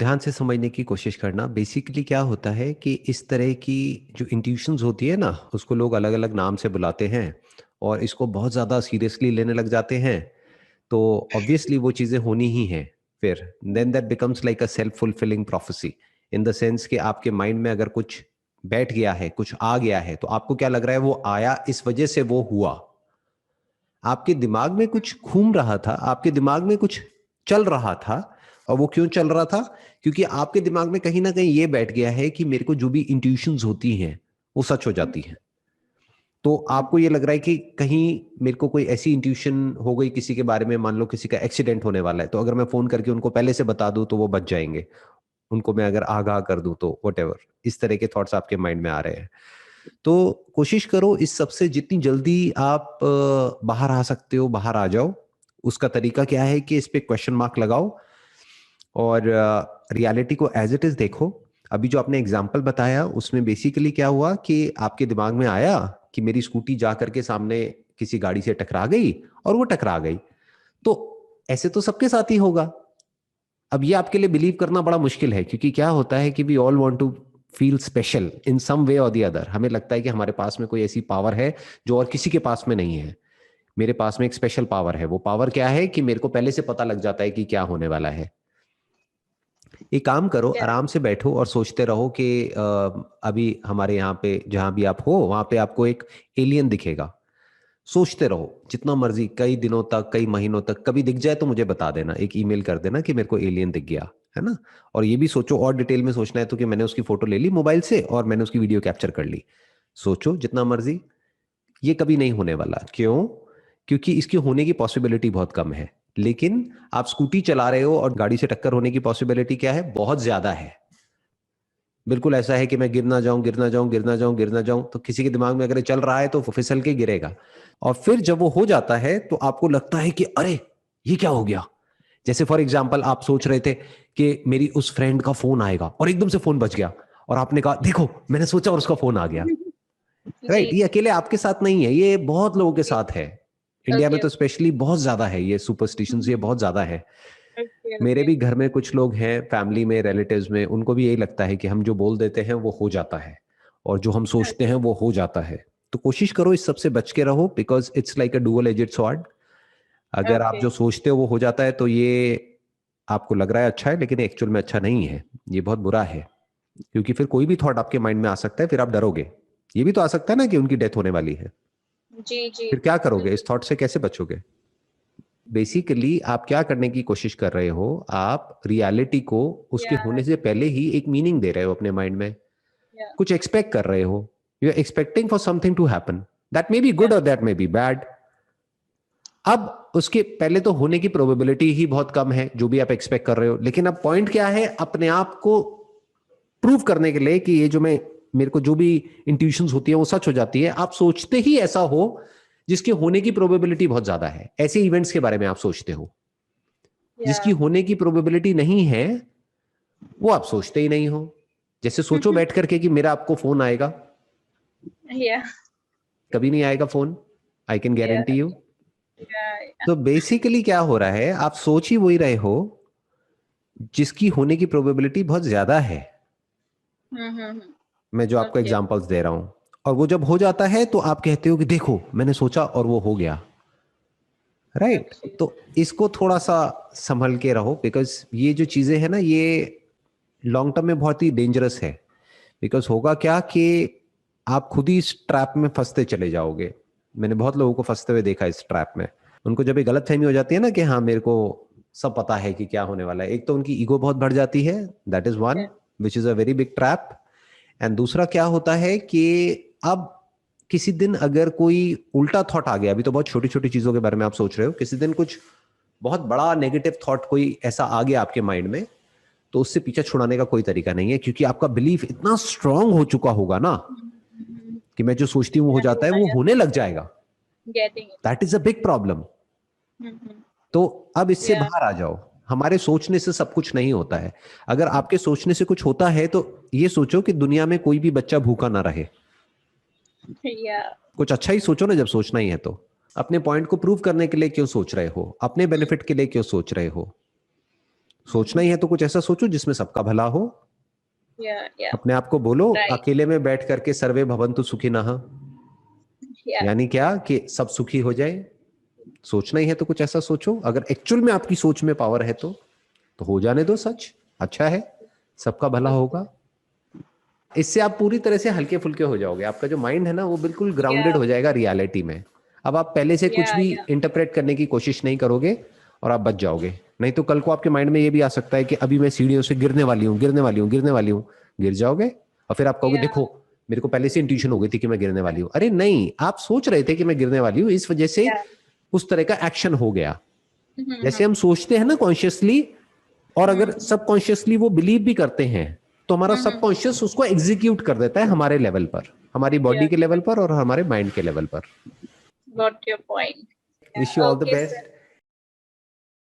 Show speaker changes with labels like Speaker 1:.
Speaker 1: ध्यान से समझने की कोशिश करना। बेसिकली क्या होता है कि इस तरह की जो इंट्यूशंस होती है ना, उसको लोग अलग अलग नाम से बुलाते हैं और इसको बहुत ज़्यादा सीरियसली लेने लग जाते हैं। तो ऑब्वियसली वो चीज़ें होनी ही हैं। फिर then that becomes like a self fulfilling prophecy, in the sense कि आपके माइंड में अगर कुछ बैठ गया है, कुछ आ गया है, तो आपको क्या लग रहा है वो आया इस वजह से वो हुआ। आपके दिमाग में कुछ घूम रहा था, आपके दिमाग में कुछ चल रहा था। और वो क्यों चल रहा था? क्योंकि आपके दिमाग में कहीं ना कहीं ये बैठ गया है कि मेरे को जो भी इंट्यूशंस होती हैं वो सच हो जाती हैं। तो आपको ये लग रहा है कि कहीं मेरे को कोई ऐसी इंट्यूशन हो गई किसी के बारे में, मान लो किसी का एक्सीडेंट होने वाला है, तो अगर मैं फोन करके उनको पहले से बता दूं तो वो बच जाएंगे। उनको मैं अगर आगाह कर दूं तो वट इस तरह के थॉट्स आपके माइंड में आ रहे हैं। तो कोशिश करो इस सबसे जितनी जल्दी आप बाहर आ सकते हो बाहर आ जाओ। उसका तरीका क्या है कि इस पे क्वेश्चन मार्क लगाओ और रियलिटी को एज इट इज देखो। अभी जो आपने एग्जाम्पल बताया उसमें बेसिकली क्या हुआ कि आपके दिमाग में आया कि मेरी स्कूटी जा करके सामने किसी गाड़ी से टकरा गई और वो टकरा गई। तो ऐसे तो सबके साथ ही होगा। अब ये आपके लिए बिलीव करना बड़ा मुश्किल है, क्योंकि क्या होता है कि we all want to feel special in some way और दी अदर। हमें लगता है कि हमारे पास में कोई ऐसी पावर है जो और किसी के पास में नहीं है। मेरे पास में एक स्पेशल पावर है। वो पावर क्या है कि मेरे को पहले से पता लग जाता है कि क्या होने वाला है। एक काम करो,
Speaker 2: Yeah.
Speaker 1: आराम से बैठो और सोचते रहो कि अभी हमारे यहाँ पे जहां भी आप हो वहां पे आपको एक एलियन दिखेगा। सोचते रहो जितना मर्जी, कई दिनों तक, कई महीनों तक। कभी दिख जाए तो मुझे बता देना, एक ईमेल कर देना कि मेरे को एलियन दिख गया है ना। और ये भी सोचो, और डिटेल में सोचना है तो, कि मैंने उसकी फोटो ले ली मोबाइल से और मैंने उसकी वीडियो कैप्चर कर ली। सोचो जितना मर्जी। ये कभी नहीं होने वाला। क्यों? क्योंकि इसकी होने की पॉसिबिलिटी बहुत कम है। लेकिन आप स्कूटी चला रहे हो और गाड़ी से टक्कर होने की पॉसिबिलिटी क्या है? बहुत ज्यादा है। बिल्कुल ऐसा है कि मैं गिर ना जाऊं, गिर ना जाऊं, गिर ना जाऊं, गिर ना जाऊं। तो किसी के दिमाग में अगर चल रहा है तो वो फिसल के गिरेगा। और फिर जब वो हो जाता है तो आपको लगता है कि अरे ये क्या हो गया। जैसे फॉर एग्जाम्पल आप सोच रहे थे कि मेरी उस फ्रेंड का फोन आएगा और एकदम से फोन बज गया और आपने कहा देखो मैंने सोचा और उसका फोन आ गया। राइट?
Speaker 2: जी
Speaker 1: ये अकेले आपके साथ नहीं है, ये बहुत लोगों के
Speaker 2: जी।
Speaker 1: साथ है। इंडिया में
Speaker 2: ओके
Speaker 1: तो स्पेशली बहुत ज्यादा है ये सुपरस्टिशंस, ये बहुत ज्यादा है।
Speaker 2: ओके
Speaker 1: मेरे
Speaker 2: ओके।
Speaker 1: भी घर में कुछ लोग हैं, फैमिली में, रिलेटिव्स में, उनको भी यही लगता है कि हम जो बोल देते हैं वो हो जाता है और जो हम सोचते हैं वो हो जाता है। तो कोशिश करो इस सबसे बच के रहो, because it's like a dual edged sword. अगर आप
Speaker 2: ओके
Speaker 1: जो सोचते हो वो हो जाता है तो ये आपको लग रहा है अच्छा है, लेकिन एक्चुअल में अच्छा नहीं है। ये बहुत बुरा है, क्योंकि फिर कोई भी थॉट आपके माइंड में आ सकता है, फिर आप डरोगे। ये भी तो आ सकता है ना कि उनकी डेथ होने वाली है।
Speaker 2: जी जी।
Speaker 1: फिर क्या करोगे?
Speaker 2: बिल्कुल।
Speaker 1: इस थॉट से कैसे बचोगे? बेसिकली आप क्या करने की कोशिश कर रहे हो? आप रियलिटी को उसके
Speaker 2: या
Speaker 1: होने से पहले ही एक मीनिंग दे रहे हो अपने माइंड में।
Speaker 2: या
Speaker 1: कुछ एक्सपेक्ट कर रहे हो। You are expecting for something to happen. That may be
Speaker 2: या
Speaker 1: गुड और दैट मे बी बैड। अब उसके पहले तो होने की प्रोबेबिलिटी ही बहुत कम है जो भी आप एक्सपेक्ट कर रहे हो। लेकिन अब पॉइंट क्या है? अपने आप को प्रूव करने के लिए कि ये जो मैं, मेरे को जो भी इंट्यूशंस होती है वो सच हो जाती है। आप सोचते ही ऐसा हो जिसके होने की प्रोबेबिलिटी बहुत ज्यादा है। ऐसे इवेंट्स के बारे में आप सोचते हो
Speaker 2: या
Speaker 1: जिसकी होने की प्रोबेबिलिटी नहीं है, वो आप सोचते ही नहीं हो। जैसे सोचो बैठ करके कि मेरा आपको फोन आएगा।
Speaker 2: या
Speaker 1: कभी नहीं आएगा फोन, आई कैन
Speaker 2: या
Speaker 1: गारंटी यू।
Speaker 2: या।
Speaker 1: तो बेसिकली क्या हो रहा है, आप सोच ही वही रहे हो जिसकी होने की प्रोबेबिलिटी बहुत ज्यादा है। मैं जो आपको
Speaker 2: ओके।
Speaker 1: एग्जांपल्स दे रहा हूं, और वो जब हो जाता है तो आप कहते हो कि देखो मैंने सोचा और वो हो गया। राइट?
Speaker 2: ओके।
Speaker 1: तो इसको थोड़ा सा संभल के रहो, बिकॉज ये जो चीजें हैं ना, ये लॉन्ग टर्म में बहुत ही डेंजरस है। बिकॉज होगा क्या कि आप खुद ही इस ट्रैप में फंसते चले जाओगे। मैंने बहुत लोगों को फंसते हुए देखा इस ट्रैप में। उनको जब ये गलत फहमी हो जाती है ना कि हाँ मेरे को सब पता है कि क्या होने वाला है, एक तो उनकी ईगो बहुत बढ़ जाती है। That is one which is a very big trap. And दूसरा क्या होता है कि अब किसी दिन अगर कोई उल्टा थॉट आ गया, अभी तो बहुत छोटी छोटी चीजों के बारे में आप सोच रहे हो, किसी दिन कुछ बहुत बड़ा नेगेटिव थॉट कोई ऐसा आ गया आपके माइंड में, तो उससे पीछे छुड़ाने का कोई तरीका नहीं है, क्योंकि आपका बिलीफ इतना स्ट्रांग हो चुका होगा ना कि मैं जो सोचती हूँ वो हो जाता है, वो होने लग जाएगा।
Speaker 2: Getting it.
Speaker 1: That is a big problem. तो अब इससे
Speaker 2: या
Speaker 1: बाहर आ जाओ। हमारे सोचने से सब कुछ नहीं होता है। अगर आपके सोचने से कुछ होता है तो ये सोचो कि दुनिया में कोई भी बच्चा भूखा ना रहे।
Speaker 2: या
Speaker 1: कुछ अच्छा ही सोचो ना जब सोचना ही है तो। अपने पॉइंट को प्रूव करने के लिए क्यों सोच रहे हो? अपने बेनिफिट के लिए क्यों सोच रहे हो? सोचना ही है तो कुछ ऐसा सोचो जिसमें सबका भला हो।
Speaker 2: Yeah.
Speaker 1: अपने आप को बोलो
Speaker 2: Right.
Speaker 1: अकेले में बैठ करके सर्वे भवन्तु सुखिनः,
Speaker 2: Yeah.
Speaker 1: यानी क्या कि सब सुखी हो जाए। सोचना ही है तो कुछ ऐसा सोचो, अगर एक्चुअल में आपकी सोच में पावर है तो हो जाने दो सच, अच्छा है, सबका भला होगा। इससे आप पूरी तरह से हल्के फुल्के हो जाओगे, आपका जो माइंड है ना वो बिल्कुल ग्राउंडेड हो जाएगा रियलिटी में। अब आप पहले से कुछ भी इंटरप्रेट करने की कोशिश नहीं करोगे और आप बच जाओगे। नहीं तो कल को आपके माइंड में ये भी आ सकता है कि अभी मैं सीढ़ियों से गिरने वाली हूँ, गिर जाओगे और फिर आप कहोगे देखो मेरे को पहले से इंट्यूशन हो गई थी कि मैं गिरने वाली हूँ। अरे नहीं, आप सोच रहे थे कि मैं गिरने वाली हूँ, इस वजह से उस तरह का एक्शन हो गया। जैसे हम सोचते हैं ना कॉन्शियसली, और अगर सबकॉन्शियसली वो बिलीव भी करते हैं तो हमारा सबकॉन्शियस उसको एग्जीक्यूट कर देता है हमारे लेवल पर, हमारी बॉडी के लेवल पर और हमारे माइंड के लेवल पर।
Speaker 2: Got your point.
Speaker 1: Wish you all the
Speaker 2: Okay,
Speaker 1: best.
Speaker 2: sir.